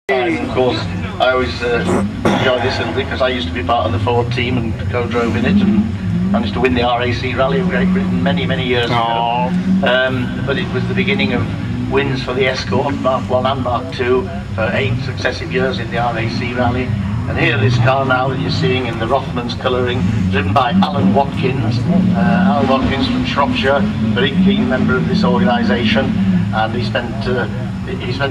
Of course, I always enjoy this because I used to be part of the Ford team and co-drove in it and managed to win the RAC Rally of Great Britain many years ago. But it was the beginning of wins for the Escort, Mark 1 and Mark 2, for 8 successive years in the RAC Rally. And here this car now that you're seeing in the Rothmans colouring, driven by Alan Watkins. Alan Watkins from Shropshire, very keen member of this organisation, and he spent a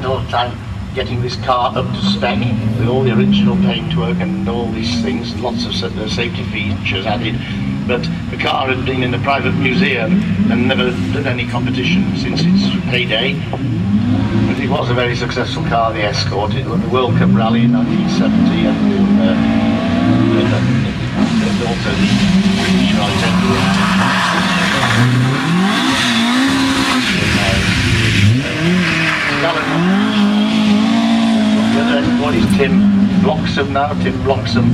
lot of time getting this car up to spec with all the original paintwork and all these things, and lots of safety features added. But the car had been in a private museum and never done any competition since its heyday. But it was a very successful car, the Escort. It won the World Cup Rally in 1970 and also the British Rally What is Tim Bloxham now? Tim Bloxham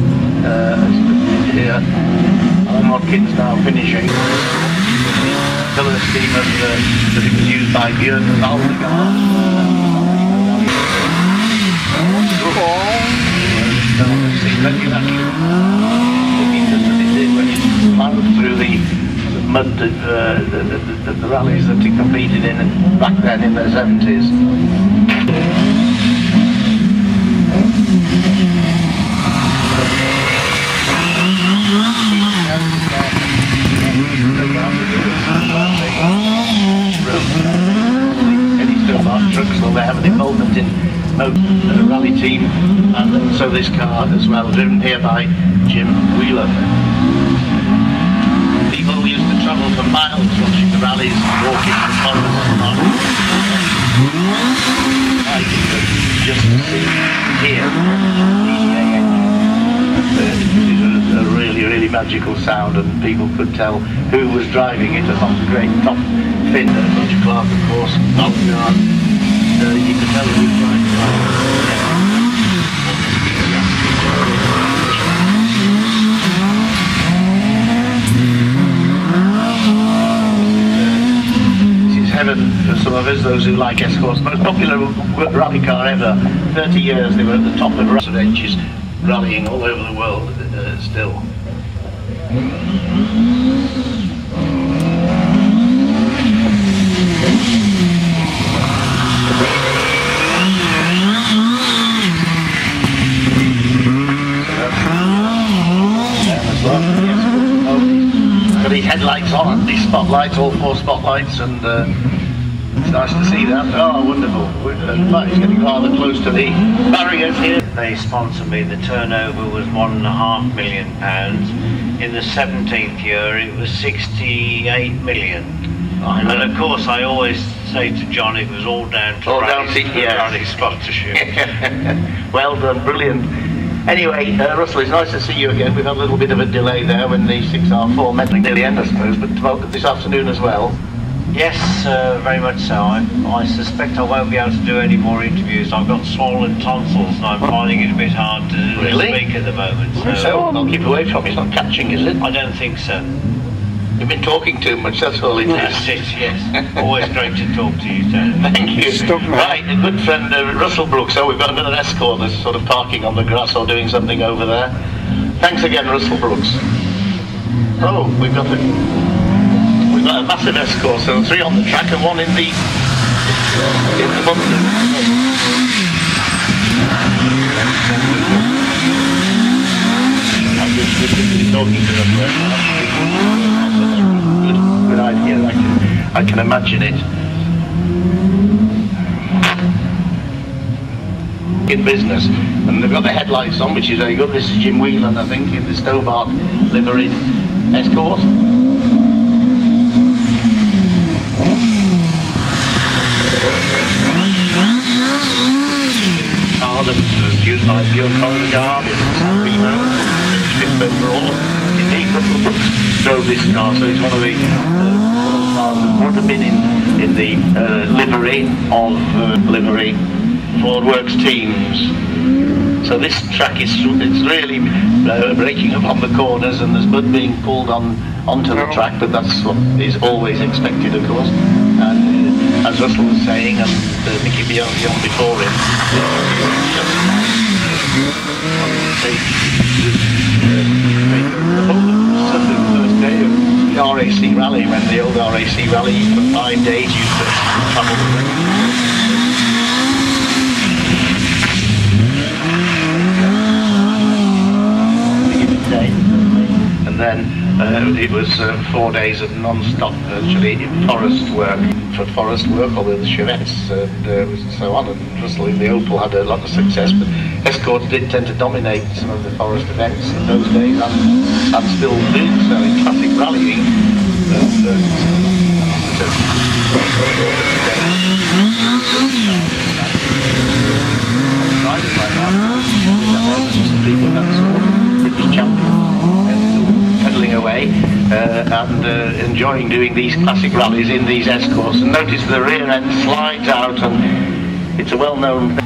here. Alan Watkins now finishing. Colour scheme that it was used by Björn Aldegaard. When he plowed through the mud the rallies that he competed in back then in the 70s. Trucks, well, they have an involvement in the rally team, and so this car as well, driven here by Jim Wheeler. People used to travel for miles watching the rallies, walking the forests and on. I think that just here, it was a really magical sound, and people could tell who was driving it along the great top fin. Roger Clark, of course, Aldegaard. You could tell who was driving it. This is heaven for some of us, those who like Escorts. Most popular rally car ever. 30 years they were at the top of edges, rallying all over the world still. Got these headlights on, these spotlights, all 4 spotlights, and it's nice to see that. Oh, wonderful. It's getting rather close to the barriers here. They sponsored me. The turnover was £1.5 million. In the 17th year it was 68 million. And of course I always say to John it was all down to rally sponsorship. Well done, brilliant. Anyway, Russell, it's nice to see you again. We've had a little bit of a delay there when the 6R4 met near the end, I suppose, but this afternoon as well. Yes, very much so. I suspect I won't be able to do any more interviews. I've got swollen tonsils and I'm finding it a bit hard to speak at the moment. So I'll keep away from you. It's not catching, is it? I don't think so. You've been talking too much, that's all it is. That's it, yes. Always great to talk to you, Dan. Thank you. Right, a good friend, Russell Brooks. So we've got another Escort that's sort of parking on the grass or doing something over there. Thanks again, Russell Brooks. Oh, we've got a massive Escort, so 3 on the track and 1 in the bundle. I'm just talking to them. Good idea. I can imagine it. In business, and they've got the headlights on, which is very good. This is Jim Whelan, I think, in the Stobart livery Escort. Car that was used by Björn Aldegaard in San Remo, 5th overall. Indeed, Russell Brooks drove this car, so it's one of the cars that would have been in the livery of livery Ford Works teams. So this track is really braking up on the corners, and there's mud being pulled onto the track, but that's what is always expected, of course. And as Russell was saying, and Nicky Beyond before him, just rally, when the old RAC rally, for 5 days used to travel the and then it was 4 days of non-stop virtually forest work, although the Chevettes and so on, and Russell in the Opal had a lot of success, but escorts did tend to dominate some of the forest events in those days, and still do so in classic rallying. People that sort of British champion pedaling away and enjoying doing these classic rallies in these escorts. And notice the rear end slides out, and it's a well-known thing.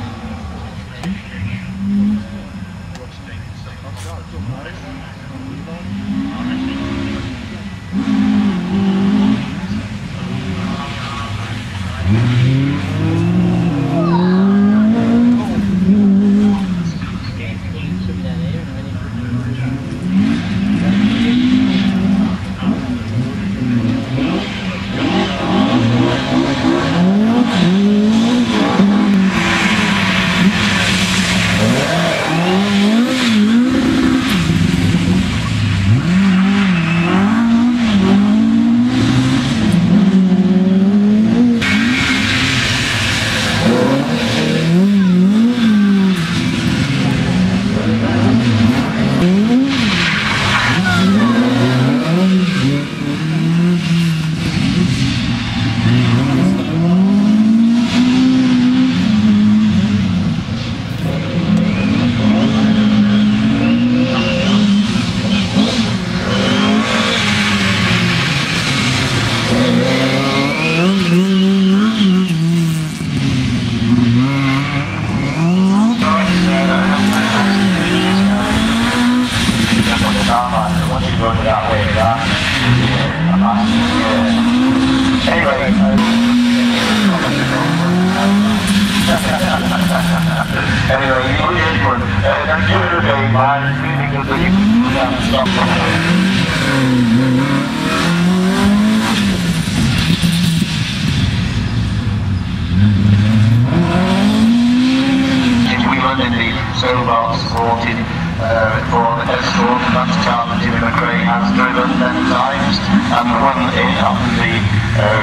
Supported for the escort, that's Charlie McRae has driven 10 times and won it on the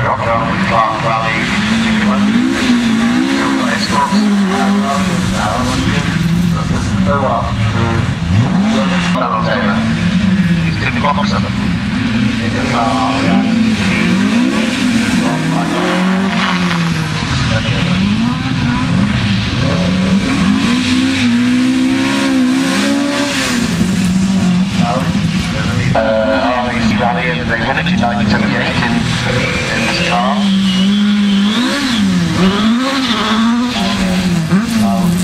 Rockland Clark Rally in England. Escorts. He's in the box of them. RAC Rally, and they won it in 1978 in this car.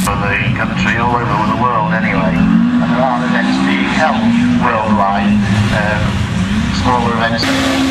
For the country, all over the world anyway. And there are events being held worldwide, smaller events.